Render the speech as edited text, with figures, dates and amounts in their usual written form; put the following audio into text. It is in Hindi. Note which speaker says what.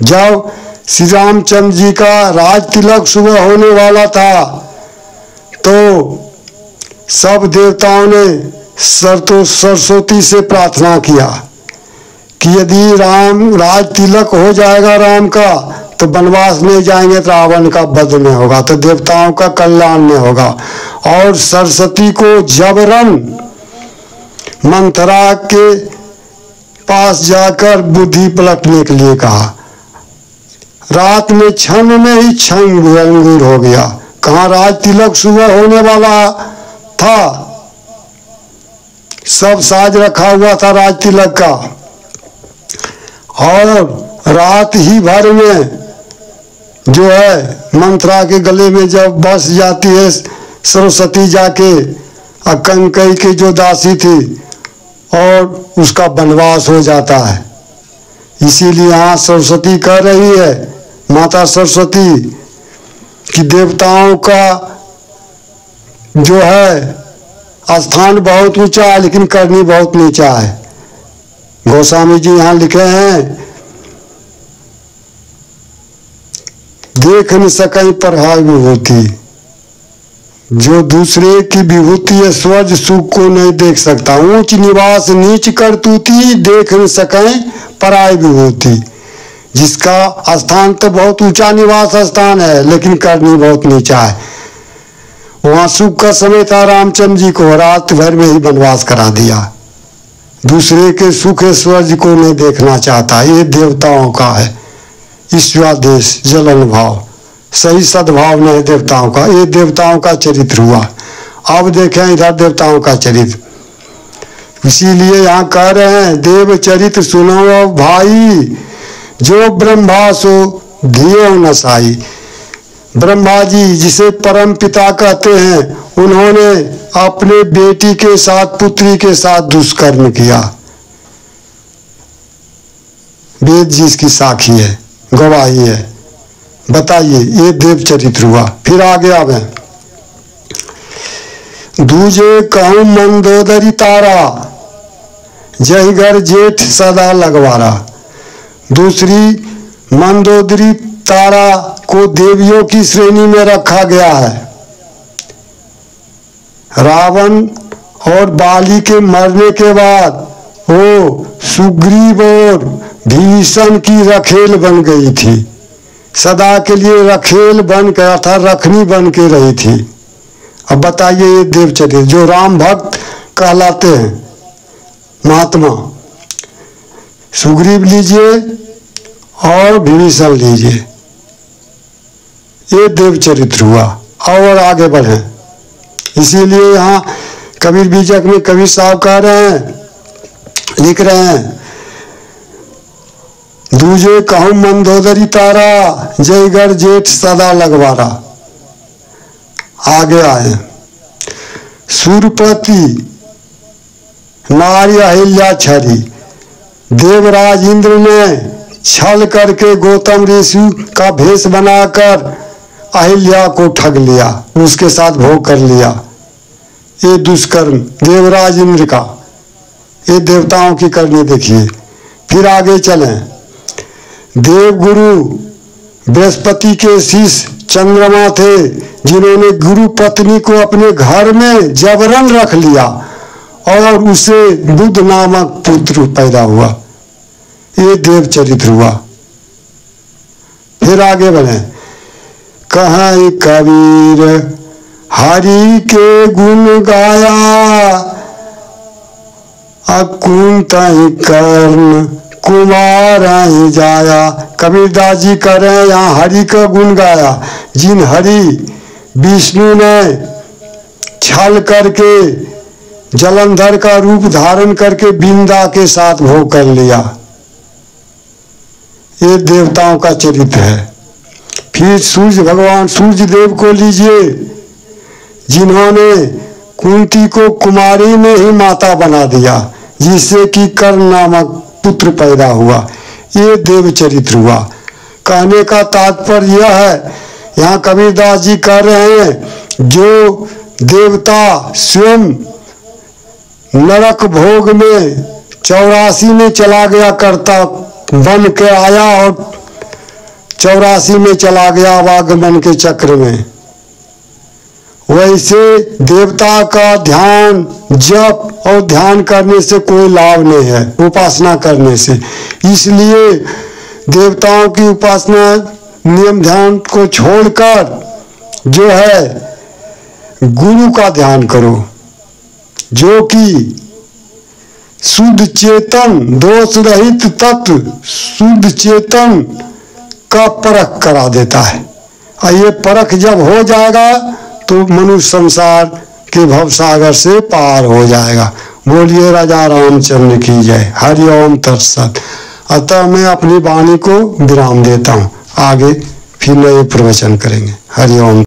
Speaker 1: जब श्री रामचंद्र जी का राज तिलक सुबह होने वाला था तो सब देवताओं ने सरस्वती से प्रार्थना किया कि यदि राज तिलक हो जाएगा राम का तो वनवास नहीं जाएंगे तो रावण का वध नहीं होगा, तो देवताओं का कल्याण नहीं होगा। और सरस्वती को जबरन मंथरा के पास जाकर बुद्धि पलटने के लिए कहा। रात में क्षण में ही क्षण अंगूर हो गया। कहाँ राज तिलक सुबह होने वाला था, सब साज रखा हुआ था राज तिलक का, और रात ही भर में जो है मंथरा के गले में जब बस जाती है सरस्वती जाके, कंकई की जो दासी थी, और उसका वनवास हो जाता है। इसीलिए यहाँ सरस्वती कह रही है, माता सरस्वती, कि देवताओं का जो है स्थान बहुत ऊंचा है लेकिन करनी बहुत नीचा है। गोस्वामी जी यहाँ लिखे हैं, देख न सके परहाय विभूति, जो दूसरे की विभूति है स्वर्ग सुख को नहीं देख सकता। ऊंच निवास नीच करतूती, देख न सके पराय विभूति। जिसका स्थान तो बहुत ऊंचा निवास स्थान है लेकिन करनी बहुत नीचा है। वहां सुख का समय था, रामचंद्र जी को रात भर में ही वनवास करा दिया। दूसरे के सुख स्वर्ग को नहीं देखना चाहता। ये देवताओं का है ईश्वरादेश, जलन भाव, सही सद्भाव नहीं देवताओं का। ये देवताओं का चरित्र हुआ। अब देखें इधर देवताओं का चरित्र। इसीलिए यहाँ कह रहे हैं, देव चरित्र सुनो भाई, जो ब्रह्मा सो धियो न साई। ब्रह्मा जी जिसे परम पिता कहते हैं, उन्होंने अपने बेटी के साथ, पुत्री के साथ दुष्कर्म किया। वेद जी इसकी साक्षी है, गवाही है। बताइए, ये देव चरित्र हुआ। फिर आगे आवे, दूजे कहूं मंदोदरी तारा, जय घर जेठ सदा लगवारा। दूसरी मंदोदरी तारा को देवियों की श्रेणी में रखा गया है। रावण और बाली के मरने के बाद वो सुग्रीव और भीषण की रखेल बन गई थी। सदा के लिए रखेल बन गया था, रखनी बन के रही थी। अब बताइए, ये देवचरित्र जो राम भक्त कहलाते हैं महात्मा, सुग्रीव लीजिए और विभीषण लीजिए, ये देवचरित्र हुआ। और आगे बढ़े, इसीलिए यहाँ कबीर बीजक में कबीर साहब कह रहे हैं, लिख रहे हैं, दूजे कहूं मंदोदरी तारा, जय घर जेठ सदा लगवारा। आगे आए, सूरपति नारी अहिल्या छरी। देवराज इंद्र ने छल करके गौतम ऋषि का भेष बनाकर अहिल्या को ठग लिया, उसके साथ भोग कर लिया। ये दुष्कर्म देवराज इंद्र का, ये देवताओं की करनी देखिए। फिर आगे चलें, देवगुरु बृहस्पति के शिष्य चंद्रमा थे, जिन्होंने गुरु पत्नी को अपने घर में जबरन रख लिया और उसे बुद्ध नामक पुत्र पैदा हुआ। ये देवचरित्र हुआ। फिर आगे बढ़े, कहीं कबीर हरि के गुण गाया, अकुंठ कर्ण कुमार ही जाया। कबीरदास जी कह रहे हैं यहाँ हरि का गुण गाया, जिन हरि विष्णु ने छल करके जलंधर का रूप धारण करके बिंदा के साथ भोग कर लिया। ये देवताओं का चरित्र है। फिर सूर्य भगवान सूर्य देव को लीजिए, जिन्होंने कुंती को कुमारी में ही माता बना दिया, जिससे कि कर्ण नामक पुत्र पैदा हुआ। ये देव चरित्र हुआ। कहने का तात्पर्य यह है, यहाँ कबीरदास जी कह रहे हैं, जो देवता स्वयं नरक भोग में 84 में चला गया, करता बन के आया और 84 में चला गया आवागमन के चक्र में। वैसे देवता का ध्यान, जप और ध्यान करने से कोई लाभ नहीं है, उपासना करने से। इसलिए देवताओं की उपासना, नियम ध्यान को छोड़कर जो है गुरु का ध्यान करो, जो कि शुद्ध चेतन, दोष रहित तत्व, शुद्ध चेतन का परख करा देता है। और ये परख जब हो जाएगा तो मनुष्य संसार के भवसागर से पार हो जाएगा। बोलिए राजा रामचंद्र की जय। हरि ओम तत्सत। अतः मैं अपनी वाणी को विराम देता हूँ, आगे फिर नए प्रवचन करेंगे। हरि ओम।